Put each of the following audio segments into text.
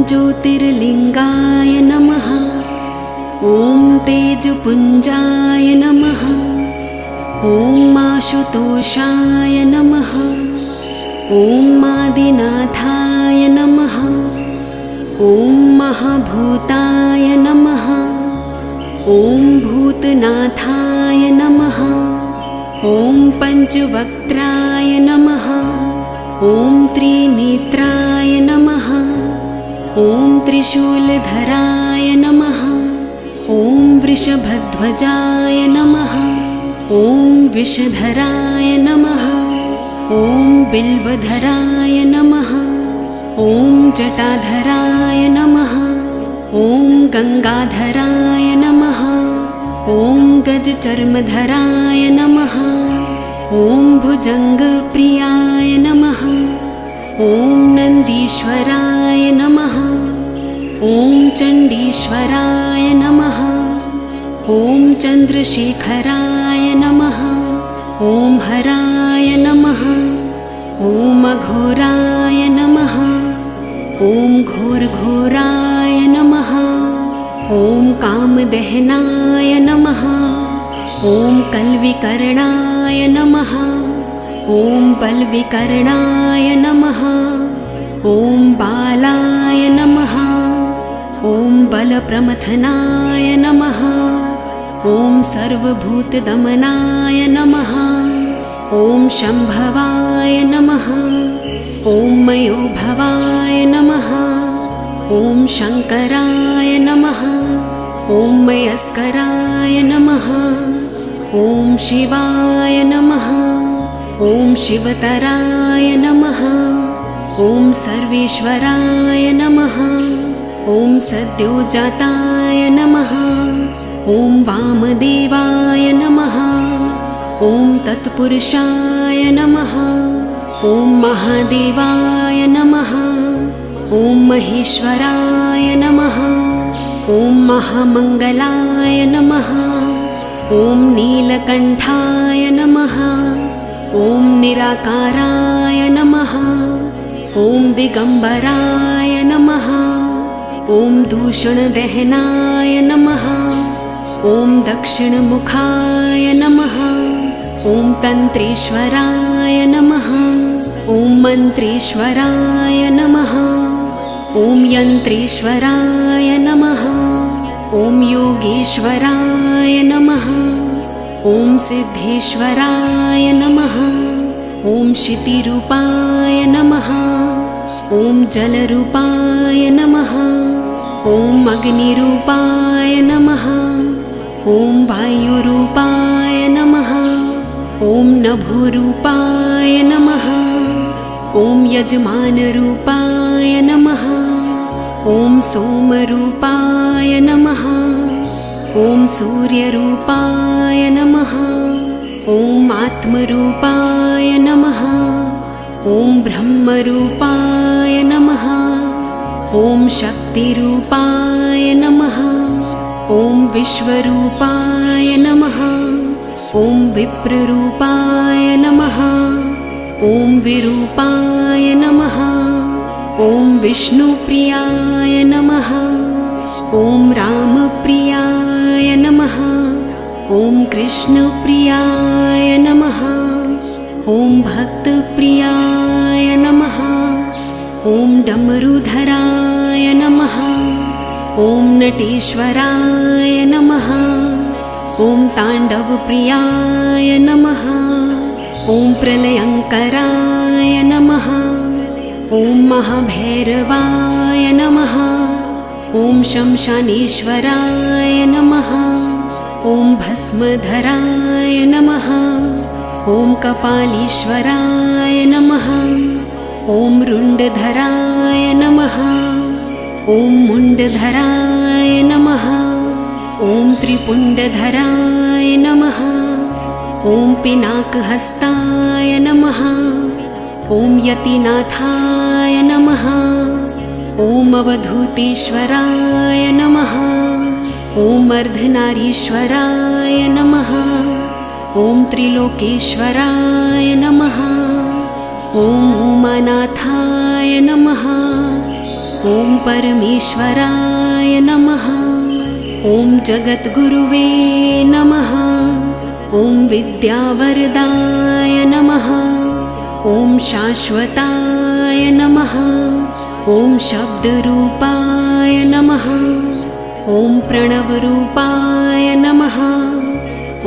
ज्योतिर्लिंगाय नमः। ॐ तेजपुञ्जाय नमः। ॐ आशुतोषाय नमः। ॐ आदिनाथाय नमः। ॐ महाभूताय नमः। ॐ भूतनाथाय नमः। ॐ पञ्चवक्त्राय नमः। ॐ त्रिनेत्राय नमः। ॐ त्रिशूलधराय नमः। ॐ वृषभध्वजाय नमः। ॐ विषधराय नमः। ॐ बिल्वधराय नमः। ॐ जटाधराय नमः। ॐ गंगाधराय नमः। ॐ गजचर्मधराय नमः। ॐ भुजङ्गप्रियाय नमः। ॐ नन्दीश्वराय नमः। ॐ चण्डीश्वराय नमः। ॐ चन्द्रशेखराय नमः। ॐ हराय नमः। ॐ अघोराय नमः। ॐ घोरघोराय नमः। ॐ कामदहनाय नमः। ॐ कल्विकर्णाय नमः। ॐ बलविकर्णाय नमः। ॐ बालाय नमः। ॐ बलप्रमथनाय नमः। ॐ सर्वभूतदमनाय नमः। ॐ शम्भवाय नमः। ॐ मयोभवाय नमः। ॐ शङ्कराय नमः। ॐ मयस्कराय नमः। ॐ शिवाय नमः। ॐ शिवतराय नमः। ॐ सर्वेश्वराय नमः। ॐ सद्योजाताय नमः। ॐ वामदेवाय नमः। ॐ तत्पुरुषाय नमः। ॐ महादेवाय नमः। ॐ महेश्वराय नमः। ॐ महामङ्गलाय नमः। ॐ नीलकण्ठाय नमः। ॐ निराकाराय नमः। ॐ दिगम्बराय नमः। ॐ दूषणदहनाय नमः। ॐ दक्षिणमुखाय नमः। ॐ तन्त्रेश्वराय नमः। ॐ मन्त्रेश्वराय नमः। ॐ यन्त्रेश्वराय नमः। ॐ योगेश्वराय नमः। ॐ सिद्धेश्वराय नमः। ॐ क्षितिरूपाय नमः। ॐ जलरूपाय नमः। ॐ अग्निरूपाय नमः। ॐ वायुरूपाय नमः। ॐ नभोरूपाय नमः। ॐ यजमानरूपाय नमः। ॐ सोमरूपाय नमः। ॐ सूर्यरूपाय नमः। ॐ आत्मरूपाय नमः। ॐ ब्रह्मरूपाय नमः। ॐ शक्तिरूपाय नमः। ॐ विश्वरूपाय नमः। ॐ विप्ररूपाय नमः। ॐ विरूपाय नमः। ॐ विष्णुप्रियाय नमः। ॐ रामप्रियाय नमः। ॐ कृष्णप्रियाय नमः। ॐ भक्तप्रियाय नमः। ॐ डमरुधराय नमः। ॐ नटेश्वराय नमः। ॐ ताण्डवप्रियाय नमः। ॐ प्रलयङ्कराय नमः। ॐ महाभैरवाय नमः। ॐ शमशानेश्वराय नमः। ॐ भस्मधराय नमः। ॐ कपालीश्वराय नमः। ॐ रुण्डधराय नमः। ॐ मुण्डधराय नमः। ॐ त्रिपुण्डधराय नमः। ॐ पिनाकहस्ताय नमः। ॐ यतिनाथाय नमः। ॐ अवधूतेश्वराय नमः। ॐ अर्धनारीश्वराय नमः। ॐ त्रिलोकेश्वराय नमः। ॐ उमानाथाय नमः। ॐ परमेश्वराय नमः। ॐ जगद्गुरुवे नमः। ॐ विद्यावरदाय नमः। ॐ शाश्वताय नमः। ॐ शब्दरूपाय नमः। ॐ प्रणवरूपाय नमः।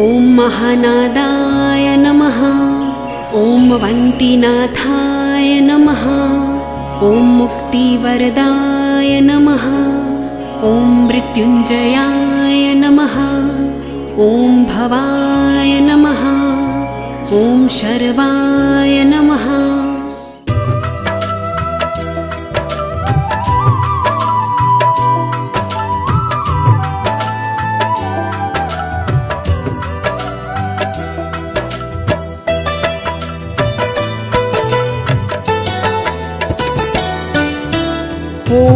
ॐ महानादाय नमः। ॐ वन्तिनाथाय नमः। ॐ मुक्तिवरदाय नमः। ॐ मृत्युञ्जयाय नमः। ॐ भवाय नमः। ॐ शर्वाय नमः। ॐ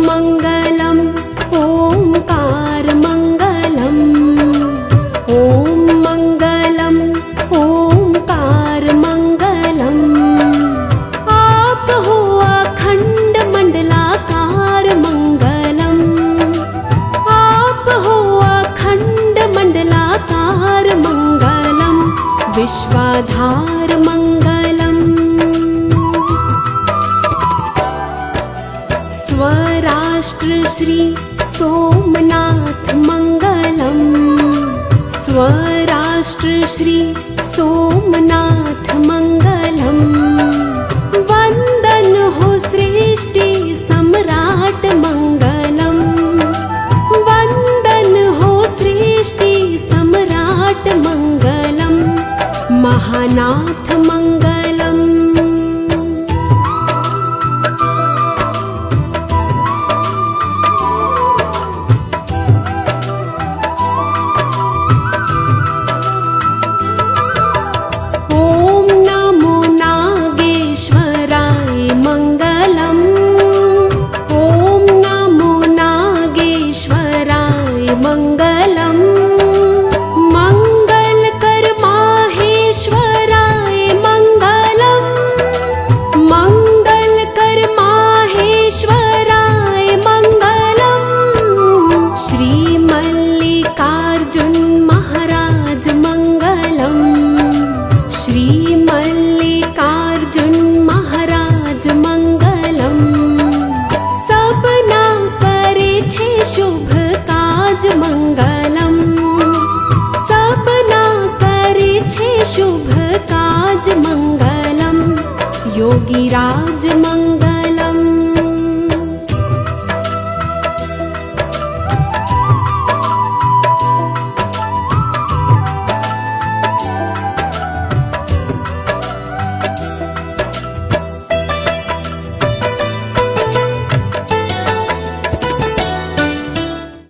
मङ्गलम् ओङ्कारमङ्गलम्। ॐ मङ्गलम् ओङ्कारमङ्गलम्। आप हो अखण्ड मण्डलाकार मङ्गलम्। आप हो अखण्ड मण्डलाकार मङ्गलम्। विश्वाधार मङ्गलम्। स्वराष्ट्र श्री सोमनाथ मङ्गलम्। स्वराष्ट्र श्री सोमनाथ मङ्गलम्। वन्दन हो सृष्टि सम्राट मङ्गलम्। वन्दन हो सृष्टि सम्राट मङ्गलम्। महानाथ मङ्गलम्। योगीराज मंगलम्।